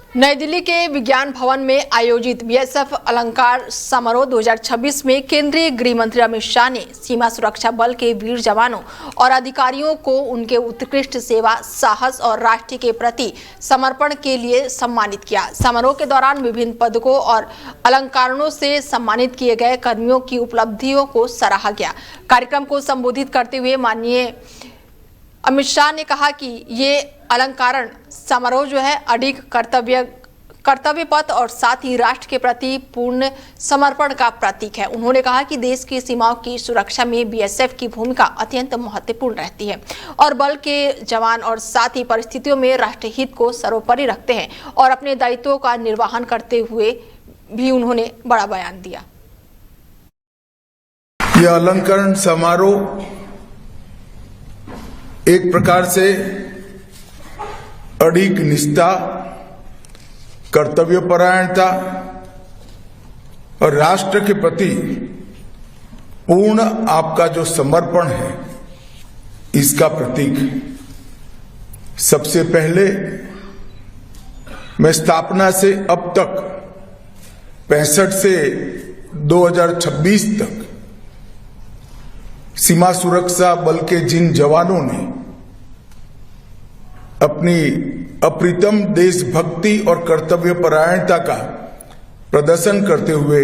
नई दिल्ली के विज्ञान भवन में आयोजित बीएसएफ अलंकार समारोह 2026 में केंद्रीय गृह मंत्री अमित शाह ने सीमा सुरक्षा बल के वीर जवानों और अधिकारियों को उनके उत्कृष्ट सेवा, साहस और राष्ट्र के प्रति समर्पण के लिए सम्मानित किया। समारोह के दौरान विभिन्न पदकों और अलंकारों से सम्मानित किए गए कर्मियों की उपलब्धियों को सराहा गया। कार्यक्रम को संबोधित करते हुए माननीय अमित शाह ने कहा कि ये अलंकरण समारोह जो है अडिग कर्तव्य पथ और साथ ही राष्ट्र के प्रति पूर्ण समर्पण का प्रतीक है। उन्होंने कहा कि देश की सीमाओं की सुरक्षा में बीएसएफ की भूमिका अत्यंत महत्वपूर्ण रहती है और बल के जवान और साथ ही परिस्थितियों में राष्ट्र हित को सर्वोपरि रखते हैं और अपने दायित्वों का निर्वहन करते हुए भी उन्होंने बड़ा बयान दिया। यह अलंकरण समारोह एक प्रकार से अडिग निष्ठा, कर्तव्यपरायणता और राष्ट्र के प्रति पूर्ण आपका जो समर्पण है, इसका प्रतीक है। सबसे पहले मैं स्थापना से अब तक 65 से 2026 तक सीमा सुरक्षा बल के जिन जवानों ने अपनी अप्रतिम देशभक्ति और कर्तव्यपरायणता का प्रदर्शन करते हुए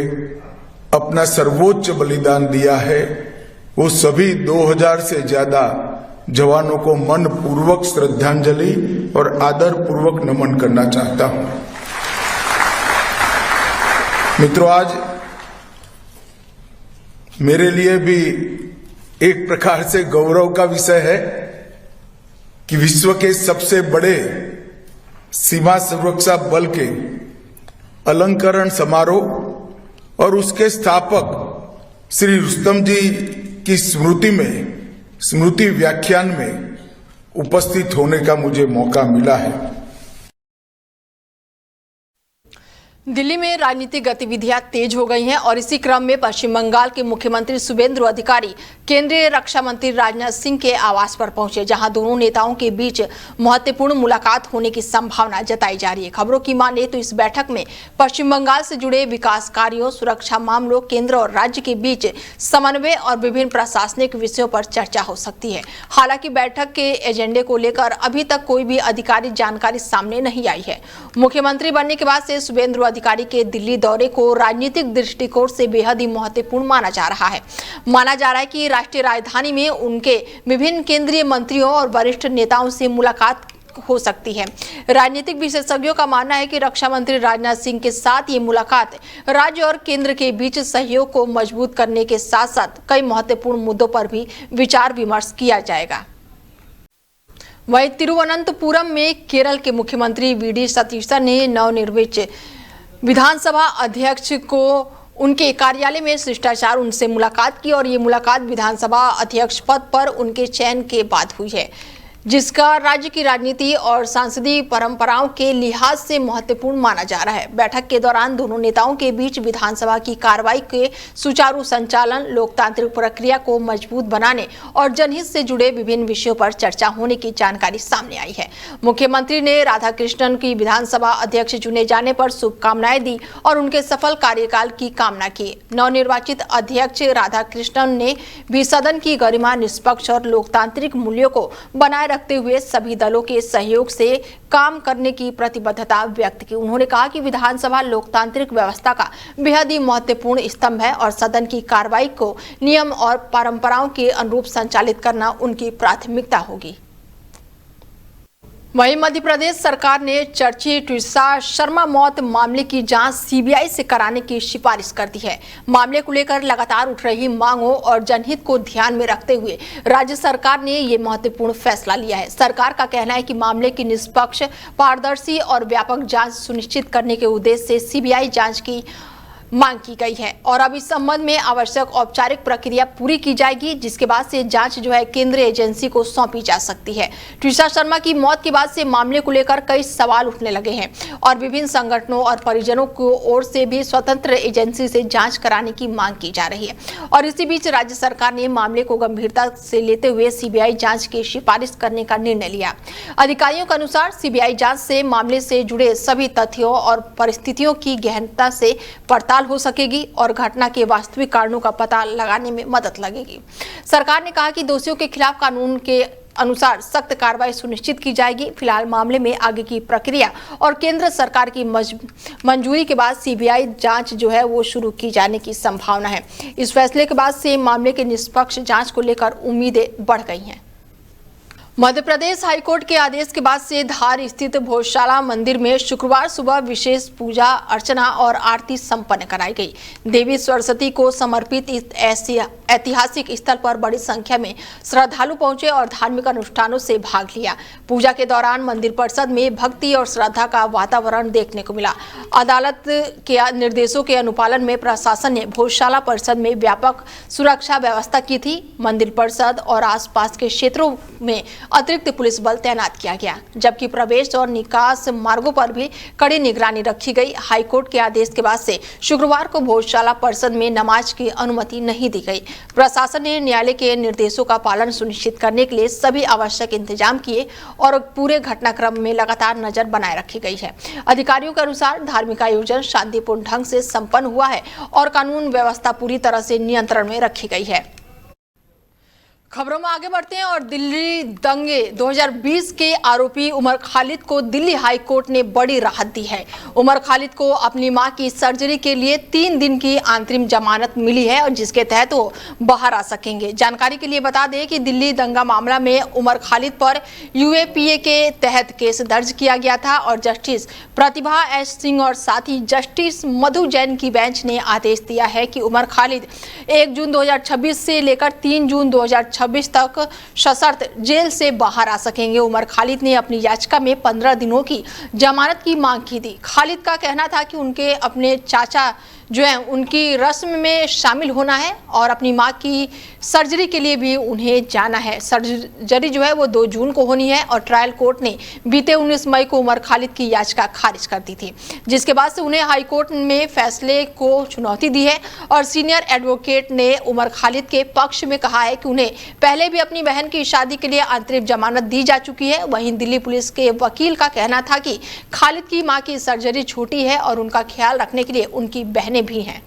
अपना सर्वोच्च बलिदान दिया है, वो सभी 2000 से ज्यादा जवानों को मनपूर्वक श्रद्धांजलि और आदरपूर्वक नमन करना चाहता हूं। मित्रों, आज मेरे लिए भी एक प्रकार से गौरव का विषय है कि विश्व के सबसे बड़े सीमा सुरक्षा बल के अलंकरण समारोह और उसके स्थापक श्री रुस्तम जी की स्मृति व्याख्यान में उपस्थित होने का मुझे मौका मिला है। दिल्ली में राजनीतिक गतिविधियां तेज हो गई हैं और इसी क्रम में पश्चिम बंगाल के मुख्यमंत्री शुभेंदु अधिकारी केंद्रीय रक्षा मंत्री राजनाथ सिंह के आवास पर पहुंचे, जहां दोनों नेताओं के बीच महत्वपूर्ण मुलाकात होने की संभावना जताई जा रही है। खबरों की माने तो इस बैठक में पश्चिम बंगाल से जुड़े विकास कार्यों, सुरक्षा मामलों, केंद्र और राज्य के बीच समन्वय और विभिन्न प्रशासनिक विषयों पर चर्चा हो सकती है। हालांकि बैठक के एजेंडे को लेकर अभी तक कोई भी आधिकारिक जानकारी सामने नहीं आई है। मुख्यमंत्री बनने के बाद से शुभेंदु अधिकारी के दिल्ली दौरे को राजनीतिक दृष्टिकोण से बेहद ही महत्वपूर्ण माना जा रहा है। माना जा रहा है कि राष्ट्रीय राजधानी में उनके विभिन्न केंद्रीय मंत्रियों और वरिष्ठ नेताओं से मुलाकात हो सकती है। राजनीतिक विशेषज्ञों का मानना है कि रक्षा मंत्री राजनाथ सिंह के साथ ये मुलाकात राज्य और केंद्र के बीच सहयोग को मजबूत करने के साथ साथ कई महत्वपूर्ण मुद्दों पर भी विचार विमर्श किया जाएगा। वहीं तिरुवनंतपुरम में केरल के मुख्यमंत्री वी.डी. सतीशन ने नवनिर्वाचित विधानसभा अध्यक्ष को उनके कार्यालय में शिष्टाचार उनसे मुलाकात की और ये मुलाकात विधानसभा अध्यक्ष पद पर उनके चयन के बाद हुई है, जिसका राज्य की राजनीति और सांसदीय परंपराओं के लिहाज से महत्वपूर्ण माना जा रहा है। बैठक के दौरान दोनों नेताओं के बीच विधानसभा की कार्रवाई के सुचारू संचालन, लोकतांत्रिक प्रक्रिया को मजबूत बनाने और जनहित से जुड़े विभिन्न विषयों पर चर्चा होने की जानकारी सामने आई है। मुख्यमंत्री ने राधाकृष्णन की विधानसभा अध्यक्ष चुने जाने पर शुभकामनाएं दी और उनके सफल कार्यकाल की कामना की। नवनिर्वाचित अध्यक्ष राधाकृष्णन ने भी सदन की गरिमा, निष्पक्ष और लोकतांत्रिक मूल्यों को बनाए रखते हुए सभी दलों के सहयोग से काम करने की प्रतिबद्धता व्यक्त की। उन्होंने कहा कि विधानसभा लोकतांत्रिक व्यवस्था का बेहद ही महत्वपूर्ण स्तंभ है और सदन की कार्रवाई को नियम और परंपराओं के अनुरूप संचालित करना उनकी प्राथमिकता होगी। वहीं मध्य प्रदेश सरकार ने चर्चित ट्विसा शर्मा मौत मामले की जांच सीबीआई से कराने की सिफारिश कर दी है। मामले को लेकर लगातार उठ रही मांगों और जनहित को ध्यान में रखते हुए राज्य सरकार ने ये महत्वपूर्ण फैसला लिया है। सरकार का कहना है कि मामले की निष्पक्ष, पारदर्शी और व्यापक जांच सुनिश्चित करने के उद्देश्य से सीबीआई जांच की मांग की गई है और अब इस संबंध में आवश्यक औपचारिक प्रक्रिया पूरी की जाएगी, जिसके बाद से जांच जो है केंद्रीय एजेंसी को सौंपी जा सकती है। ट्रिशा शर्मा की मौत के बाद से मामले को लेकर कई सवाल उठने लगे हैं और विभिन्न संगठनों और परिजनों की ओर से भी स्वतंत्र एजेंसी से जांच कराने की मांग की जा रही है। और इसी बीच राज्य सरकार ने मामले को गंभीरता से लेते हुए सीबीआई जांच की सिफारिश करने का निर्णय लिया। अधिकारियों के अनुसार सीबीआई जांच से मामले से जुड़े सभी तथ्यों और परिस्थितियों की गहनता से पड़ताल हो सकेगी और घटना के वास्तविक कारणों का पता लगाने में मदद लगेगी। सरकार ने कहा कि दोषियों के खिलाफ कानून के अनुसार सख्त कार्रवाई सुनिश्चित की जाएगी। फिलहाल मामले में आगे की प्रक्रिया और केंद्र सरकार की मंजूरी के बाद सीबीआई जांच जो है वो शुरू की जाने की संभावना है। इस फैसले के बाद से मामले के निष्पक्ष जांच को लेकर उम्मीदें बढ़ गई हैं। मध्य प्रदेश हाईकोर्ट के आदेश के बाद से धार स्थित भोजशाला मंदिर में शुक्रवार सुबह विशेष पूजा अर्चना और आरती संपन्न कराई गई। देवी सरस्वती को समर्पित इस ऐतिहासिक स्थल पर बड़ी संख्या में श्रद्धालु पहुंचे और धार्मिक अनुष्ठानों से भाग लिया। पूजा के दौरान मंदिर परिसर में भक्ति और श्रद्धा का वातावरण देखने को मिला। अदालत के निर्देशों के अनुपालन में प्रशासन ने भोजशाला परिसर में व्यापक सुरक्षा व्यवस्था की थी। मंदिर परिसर और आसपास के क्षेत्रों में अतिरिक्त पुलिस बल तैनात किया गया, जबकि प्रवेश और निकास मार्गों पर भी कड़ी निगरानी रखी गई। हाईकोर्ट के आदेश के बाद से शुक्रवार को भोजशाला परिसर में नमाज की अनुमति नहीं दी गई। प्रशासन ने न्यायालय के निर्देशों का पालन सुनिश्चित करने के लिए सभी आवश्यक इंतजाम किए और पूरे घटनाक्रम में लगातार नजर बनाए रखी गई है। अधिकारियों के अनुसार धार्मिक आयोजन शांतिपूर्ण ढंग से संपन्न हुआ है और कानून व्यवस्था पूरी तरह से नियंत्रण में रखी गई है। खबरों में आगे बढ़ते हैं और दिल्ली दंगे 2020 के आरोपी उमर खालिद को दिल्ली हाई कोर्ट ने बड़ी राहत दी है। उमर खालिद को अपनी मां की सर्जरी के लिए 3 दिन की अंतरिम जमानत मिली है और जिसके तहत वो बाहर आ सकेंगे। जानकारी के लिए बता दें कि दिल्ली दंगा मामला में उमर खालिद पर यूएपीए के तहत केस दर्ज किया गया था और जस्टिस प्रतिभा एस सिंह और साथ ही जस्टिस मधु जैन की बेंच ने आदेश दिया है कि उमर खालिद 1 जून 2026 से लेकर 3 जून 2026 तक सशर्त जेल से बाहर आ सकेंगे। उमर खालिद ने अपनी याचिका में 15 दिनों की जमानत की मांग की थी। खालिद का कहना था कि उनके अपने चाचा जो है उनकी रस्म में शामिल होना है और अपनी मां की सर्जरी के लिए भी उन्हें जाना है। सर्जरी जो है वो 2 जून को होनी है और ट्रायल कोर्ट ने बीते 19 मई को उमर खालिद की याचिका खारिज कर दी थी, जिसके बाद से उन्हें हाई कोर्ट में फैसले को चुनौती दी है और सीनियर एडवोकेट ने उमर खालिद के पक्ष में कहा है कि उन्हें पहले भी अपनी बहन की शादी के लिए अंतरिम जमानत दी जा चुकी है। वहीं दिल्ली पुलिस के वकील का कहना था कि खालिद की मां की सर्जरी छोटी है और उनका ख्याल रखने के लिए उनकी बहनें भी हैं।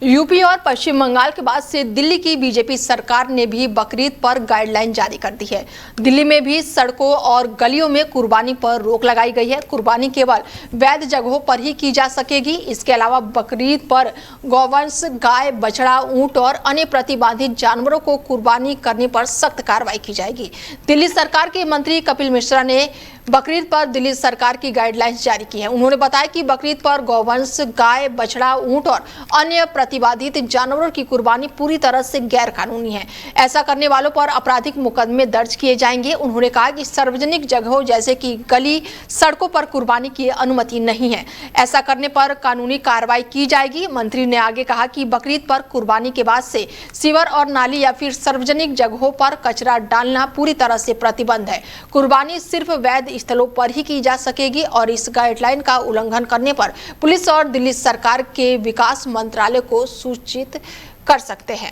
यूपी और पश्चिम बंगाल के बाद से दिल्ली की बीजेपी सरकार ने भी बकरीद पर गाइडलाइन जारी कर दी है। दिल्ली में भी सड़कों और गलियों में कुर्बानी पर रोक लगाई गई है। कुर्बानी केवल वैध जगहों पर ही की जा सकेगी। इसके अलावा बकरीद पर गौवंश, गाय, बछड़ा, ऊंट और अन्य प्रतिबंधित जानवरों को कुर्बानी करने पर सख्त कार्रवाई की जाएगी। दिल्ली सरकार के मंत्री कपिल मिश्रा ने बकरीद पर दिल्ली सरकार की गाइडलाइंस जारी की है। उन्होंने बताया कि बकरीद पर गौवंश, गाय, बछड़ा, ऊंट और अन्य प्रतिबंधित जानवरों की कुर्बानी पूरी तरह से गैर कानूनी है। ऐसा करने वालों पर आपराधिक मुकदमे दर्ज किए जाएंगे। उन्होंने कहा कि सार्वजनिक जगहों जैसे कि गली, सड़कों पर कुर्बानी की अनुमति नहीं है। ऐसा करने पर कानूनी कार्रवाई की जाएगी। मंत्री ने आगे कहा कि बकरीद पर कुर्बानी के बाद से सीवर और नाली या फिर सार्वजनिक जगहों पर कचरा डालना पूरी तरह से प्रतिबंध है। कुर्बानी सिर्फ वैध स्थलों पर ही की जा सकेगी और इस गाइडलाइन का उल्लंघन करने पर पुलिस और दिल्ली सरकार के विकास मंत्रालय को सूचित कर सकते हैं।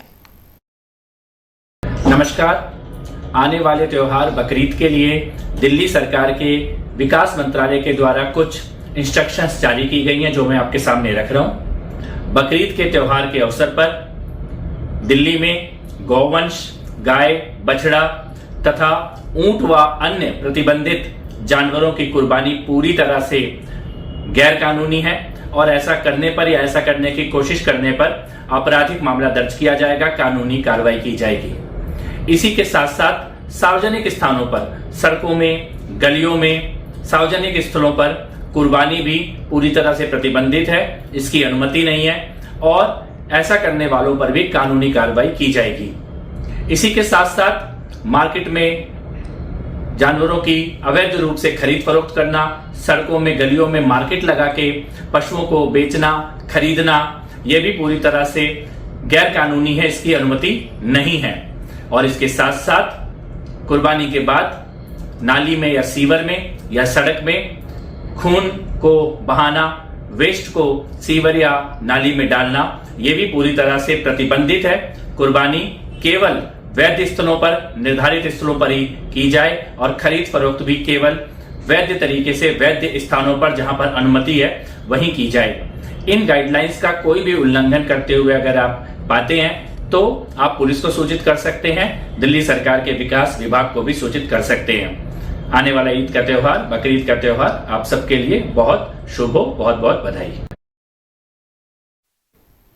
नमस्कार। आने वाले त्योहार बकरीद के लिए दिल्ली सरकार के विकास मंत्रालय के द्वारा कुछ इंस्ट्रक्शंस जारी की गई हैं जो मैं आपके सामने रख रहा हूं। बकरीद के त्योहार के अवसर पर दिल्ली में गौवंश, गाय, बछड़ा तथा ऊंट व अन्य प्रतिबंधित जानवरों की कुर्बानी पूरी तरह से गैर कानूनी है और ऐसा करने पर या ऐसा करने की कोशिश करने पर आपराधिक मामला दर्ज किया जाएगा, कानूनी कार्रवाई की जाएगी। इसी के साथ साथ सार्वजनिक स्थानों पर, सड़कों में, गलियों में, सार्वजनिक स्थलों पर कुर्बानी भी पूरी तरह से प्रतिबंधित है, इसकी अनुमति नहीं है और ऐसा करने वालों पर भी कानूनी कार्रवाई की जाएगी। इसी के साथ साथ मार्केट में जानवरों की अवैध रूप से खरीद फरोख्त करना, सड़कों में गलियों में मार्केट लगा के पशुओं को बेचना, खरीदना, यह भी पूरी तरह से गैर कानूनी है, इसकी अनुमति नहीं है। और इसके साथ साथ कुर्बानी के बाद नाली में या सीवर में या सड़क में खून को बहाना, वेस्ट को सीवर या नाली में डालना, यह भी पूरी तरह से प्रतिबंधित है। कुर्बानी केवल वैध स्थलों पर, निर्धारित स्थलों पर ही की जाए और खरीद फरोख्त भी केवल वैध तरीके से वैध स्थानों पर जहां पर अनुमति है वहीं की जाए। इन गाइडलाइंस का कोई भी उल्लंघन करते हुए अगर आप पाते हैं तो आप पुलिस को सूचित कर सकते हैं, दिल्ली सरकार के विकास विभाग को भी सूचित कर सकते हैं। आने वाला ईद का त्योहार, बकरीद का त्योहार आप सबके लिए बहुत शुभ हो। बहुत बहुत बधाई।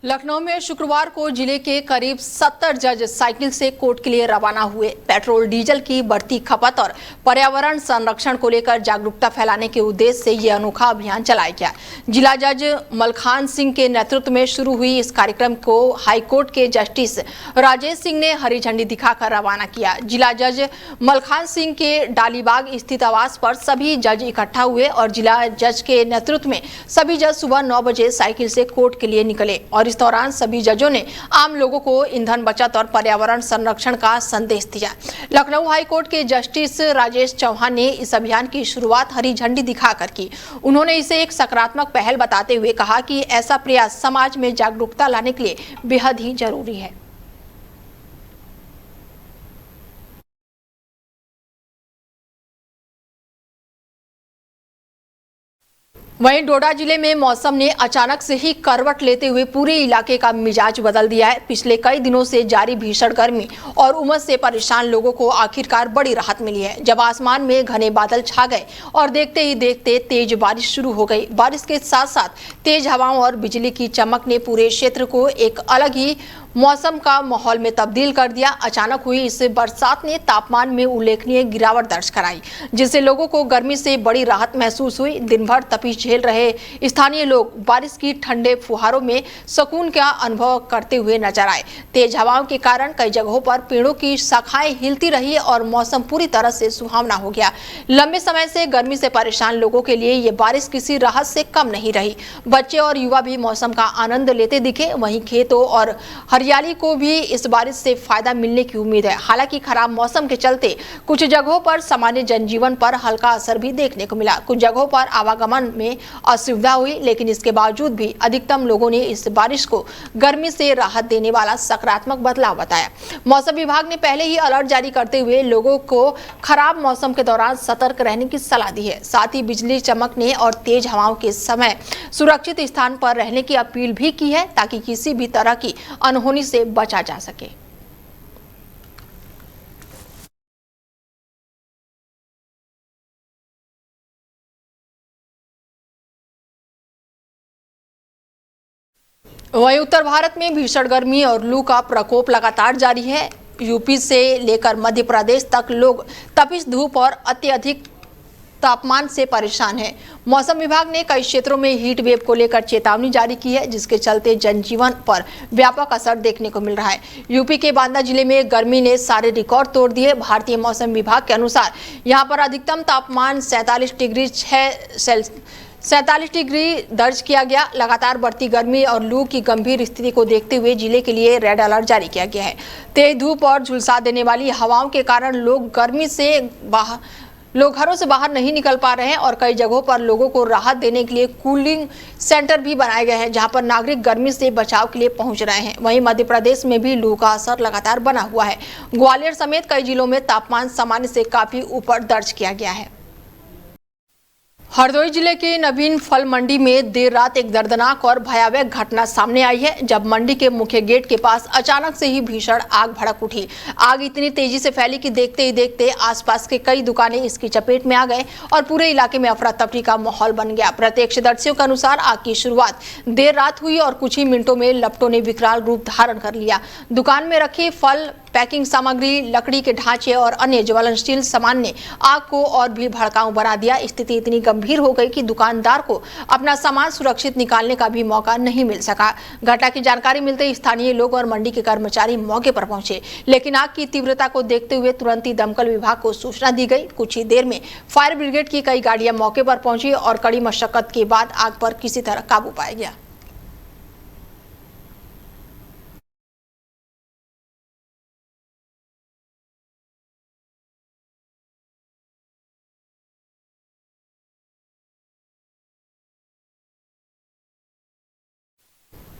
लखनऊ में शुक्रवार को जिले के करीब 70 जज साइकिल से कोर्ट के लिए रवाना हुए। पेट्रोल डीजल की बढ़ती खपत और पर्यावरण संरक्षण को लेकर जागरूकता फैलाने के उद्देश्य से यह अनोखा अभियान चलाया गया। जिला जज मलखान सिंह के नेतृत्व में शुरू हुई इस कार्यक्रम को हाईकोर्ट के जस्टिस राजेश सिंह ने हरी झंडी दिखाकर रवाना किया। जिला जज मलखान सिंह के डालीबाग स्थित आवास पर सभी जज इकट्ठा हुए और जिला जज के नेतृत्व में सभी जज सुबह 9 बजे साइकिल से कोर्ट के लिए निकले और इस दौरान सभी जजों ने आम लोगों को ईंधन बचत और पर्यावरण संरक्षण का संदेश दिया। लखनऊ हाईकोर्ट के जस्टिस राजेश चौहान ने इस अभियान की शुरुआत हरी झंडी दिखाकर की। उन्होंने इसे एक सकारात्मक पहल बताते हुए कहा कि ऐसा प्रयास समाज में जागरूकता लाने के लिए बेहद ही जरूरी है। वहीं डोडा जिले में मौसम ने अचानक से ही करवट लेते हुए पूरे इलाके का मिजाज बदल दिया है। पिछले कई दिनों से जारी भीषण गर्मी और उमस से परेशान लोगों को आखिरकार बड़ी राहत मिली है, जब आसमान में घने बादल छा गए और देखते ही देखते तेज बारिश शुरू हो गई। बारिश के साथ साथ तेज हवाओं और बिजली की चमक ने पूरे क्षेत्र को एक अलग ही मौसम का माहौल में तब्दील कर दिया। अचानक हुई इस बरसात ने तापमान में उल्लेखनीय गिरावट दर्ज कराई, जिससे लोगों को गर्मी से बड़ी राहत महसूस हुई। दिन भर तपिश झेल रहे स्थानीय लोग बारिश की ठंडे फुहारों में सुकून का अनुभव करते हुए नजर आए। तेज हवाओं के कारण कई जगहों पर पेड़ों की शाखाएं हिलती रही और मौसम पूरी तरह से सुहावना हो गया। लंबे समय से गर्मी से परेशान लोगों के लिए ये बारिश किसी राहत से कम नहीं रही। बच्चे और युवा भी मौसम का आनंद लेते दिखे। वहीं खेतों और हरियाली को भी इस बारिश से फायदा मिलने की उम्मीद है। हालांकि खराब मौसम के चलते कुछ जगहों पर सामान्य जनजीवन पर हल्का असर भी देखने को मिला। कुछ जगहों पर आवागमन में असुविधा हुई, लेकिन इसके बावजूद भी अधिकतम लोगों ने इस बारिश को गर्मी से राहत देने वाला सकारात्मक बदलाव बताया। मौसम विभाग ने पहले ही अलर्ट जारी करते हुए लोगों को खराब मौसम के दौरान सतर्क रहने की सलाह दी है। साथ ही बिजली चमकने और तेज हवाओं के समय सुरक्षित स्थान पर रहने की अपील भी की है, ताकि किसी भी तरह की अनहोनी से बचा जा सके। वहीं उत्तर भारत में भीषण गर्मी और लू का प्रकोप लगातार जारी है। यूपी से लेकर मध्य प्रदेश तक लोग तपिश धूप और अत्यधिक तापमान से परेशान है। मौसम विभाग ने कई क्षेत्रों में हीट वेव को लेकर चेतावनी जारी की है, जिसके चलते जनजीवन पर व्यापक असर देखने को मिल रहा है। यूपी के बांदा जिले में गर्मी ने सारे रिकॉर्ड तोड़ दिए। भारतीय मौसम विभाग के अनुसार यहां पर अधिकतम तापमान 47 डिग्री दर्ज किया गया। लगातार बढ़ती गर्मी और लू की गंभीर स्थिति को देखते हुए जिले के लिए रेड अलर्ट जारी किया गया है। तेज धूप और झुलसा देने वाली हवाओं के कारण लोग घरों से बाहर नहीं निकल पा रहे हैं और कई जगहों पर लोगों को राहत देने के लिए कूलिंग सेंटर भी बनाए गए हैं, जहां पर नागरिक गर्मी से बचाव के लिए पहुंच रहे हैं। वहीं मध्य प्रदेश में भी लू का असर लगातार बना हुआ है। ग्वालियर समेत कई जिलों में तापमान सामान्य से काफी ऊपर दर्ज किया गया है। हरदोई जिले के नवीन फल मंडी में देर रात एक दर्दनाक और भयावह घटना सामने आई है, जब मंडी के मुख्य गेट के पास अचानक से ही भीषण आग भड़क उठी। आग इतनी तेजी से फैली कि देखते ही देखते आसपास के कई दुकानें इसकी चपेट में आ गए और पूरे इलाके में अफरा तफरी का माहौल बन गया। प्रत्यक्षदर्शियों के अनुसार आग की शुरुआत देर रात हुई और कुछ ही मिनटों में लपटों ने विकराल रूप धारण कर लिया। दुकान में रखे फल पैकिंग सामग्री, लकड़ी के ढांचे और अन्य ज्वलनशील सामान ने आग को और भी भड़काऊ बना दिया। स्थिति इतनी गंभीर हो गई कि दुकानदार को अपना सामान सुरक्षित निकालने का भी मौका नहीं मिल सका। घटना की जानकारी मिलते ही स्थानीय लोग और मंडी के कर्मचारी मौके पर पहुंचे, लेकिन आग की तीव्रता को देखते हुए तुरंत ही दमकल विभाग को सूचना दी गई। कुछ ही देर में फायर ब्रिगेड की कई गाड़ियां मौके पर पहुंची और कड़ी मशक्कत के बाद आग पर किसी तरह काबू पाया गया।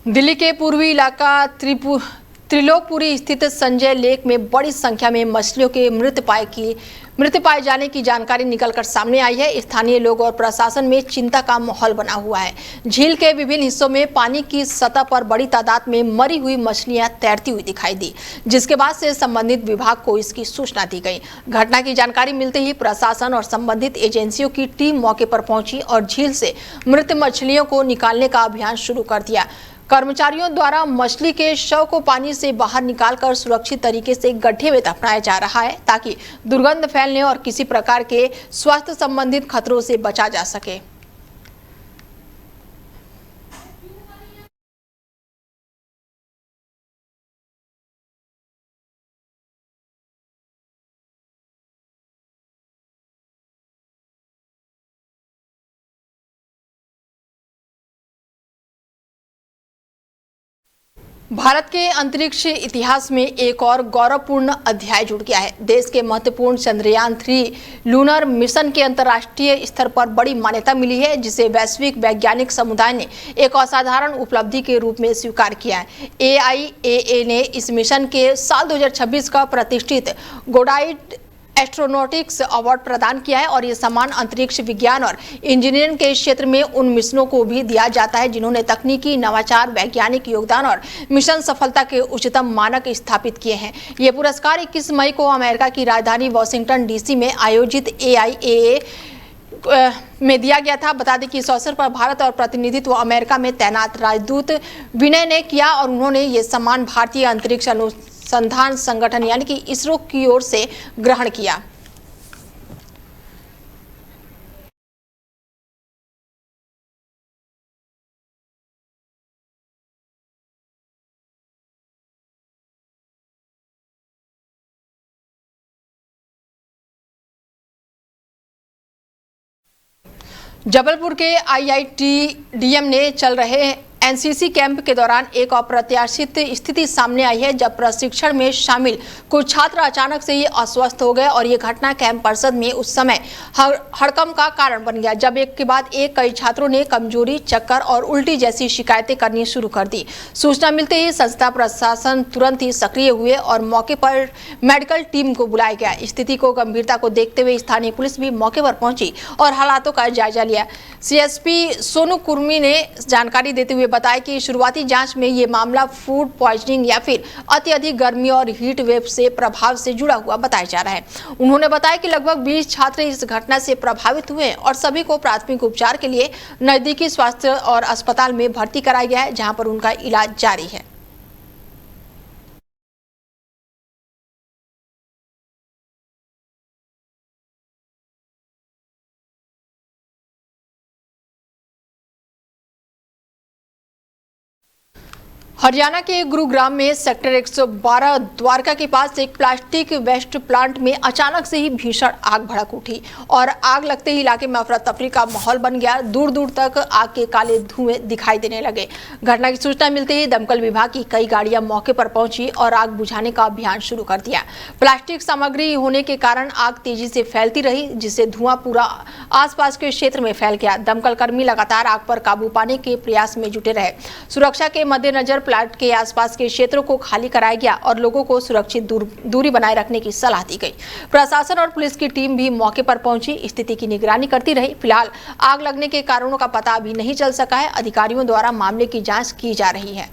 दिल्ली के पूर्वी इलाका त्रिलोकपुरी स्थित संजय लेक में बड़ी संख्या में मछलियों के मृत पाए जाने की जानकारी निकलकर सामने आई है। स्थानीय लोग और प्रशासन में चिंता का माहौल बना हुआ है। झील के विभिन्न हिस्सों में पानी की सतह पर बड़ी तादाद में मरी हुई मछलियां तैरती हुई दिखाई दी, जिसके बाद से संबंधित विभाग को इसकी सूचना दी गई। घटना की जानकारी मिलते ही प्रशासन और संबंधित एजेंसियों की टीम मौके पर पहुंची और झील से मृत मछलियों को निकालने का अभियान शुरू कर दिया। कर्मचारियों द्वारा मछली के शव को पानी से बाहर निकालकर सुरक्षित तरीके से गड्ढे में दफनाया जा रहा है, ताकि दुर्गंध फैलने और किसी प्रकार के स्वास्थ्य संबंधित खतरों से बचा जा सके। भारत के अंतरिक्ष इतिहास में एक और गौरवपूर्ण अध्याय जुड़ गया है। देश के महत्वपूर्ण चंद्रयान 3 लूनर मिशन के अंतर्राष्ट्रीय स्तर पर बड़ी मान्यता मिली है, जिसे वैश्विक वैज्ञानिक समुदाय ने एक असाधारण उपलब्धि के रूप में स्वीकार किया है। AIAA ने इस मिशन के साल 2026 का प्रतिष्ठित गोडाइट एस्ट्रोनॉटिक्स अवार्ड प्रदान किया है और ये सम्मान अंतरिक्ष विज्ञान और इंजीनियरिंग के क्षेत्र में उन मिशनों को भी दिया जाता है जिन्होंने तकनीकी नवाचार, वैज्ञानिक योगदान और मिशन सफलता के उच्चतम मानक स्थापित किए हैं। ये पुरस्कार 21 मई को अमेरिका की राजधानी वॉशिंगटन DC में आयोजित AIAA में दिया गया था। बता दें कि इस अवसर पर भारत और प्रतिनिधित्व अमेरिका में तैनात राजदूत विनय ने किया और उन्होंने ये सम्मान भारतीय अंतरिक्ष अनुसंधान संगठन यानी कि इसरो की ओर से ग्रहण किया। जबलपुर के IITDM ने चल रहे NCC कैंप के दौरान एक अप्रत्याशित स्थिति सामने आई है, जब प्रशिक्षण में शामिल कुछ छात्र अचानक से ही अस्वस्थ हो गए और ये घटना कैंप परिसर में उस समय हड़कंप का कारण बन गया, जब एक के बाद एक कई छात्रों ने कमजोरी, चक्कर और उल्टी जैसी शिकायतें करनी शुरू कर दी। सूचना मिलते ही संस्था प्रशासन तुरंत ही सक्रिय हुए और मौके पर मेडिकल टीम को बुलाया गया। स्थिति को गंभीरता को देखते हुए स्थानीय पुलिस भी मौके पर पहुंची और हालातों का जायजा लिया। CSP सोनू कुर्मी ने जानकारी देते हुए बताया कि शुरुआती जांच में ये मामला फूड पॉइजनिंग या फिर अत्यधिक गर्मी और हीट वेव से प्रभाव से जुड़ा हुआ बताया जा रहा है। उन्होंने बताया कि लगभग 20 छात्र इस घटना से प्रभावित हुए और सभी को प्राथमिक उपचार के लिए नजदीकी स्वास्थ्य और अस्पताल में भर्ती कराया गया है, जहां पर उनका इलाज जारी है। हरियाणा के गुरुग्राम में सेक्टर 112 द्वारका के पास एक प्लास्टिक वेस्ट प्लांट में अचानक से ही भीषण आग भड़क उठी और आग लगते ही इलाके में अफरा तफरी का माहौल बन गया। दूर दूर तक आग के काले धुएं दिखाई देने लगे। घटना की सूचना मिलते ही दमकल विभाग की कई गाड़ियां मौके पर पहुंची और आग बुझाने का अभियान शुरू कर दिया। प्लास्टिक सामग्री होने के कारण आग तेजी से फैलती रही, जिससे धुआं पूरा आसपास के क्षेत्र में फैल गया। दमकल कर्मी लगातार आग पर काबू पाने के प्रयास में जुटे रहे। सुरक्षा के मद्देनजर प्लांट के आसपास के क्षेत्रों को खाली कराया गया और लोगों को सुरक्षित दूरी बनाए रखने की सलाह दी गई। प्रशासन और पुलिस की टीम भी मौके पर पहुंची, स्थिति की निगरानी करती रही। फिलहाल आग लगने के कारणों का पता अभी नहीं चल सका है। अधिकारियों द्वारा मामले की जांच की जा रही है।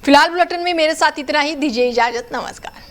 फिलहाल बुलेटिन में मेरे साथ इतना ही। दीजिए इजाजत। नमस्कार।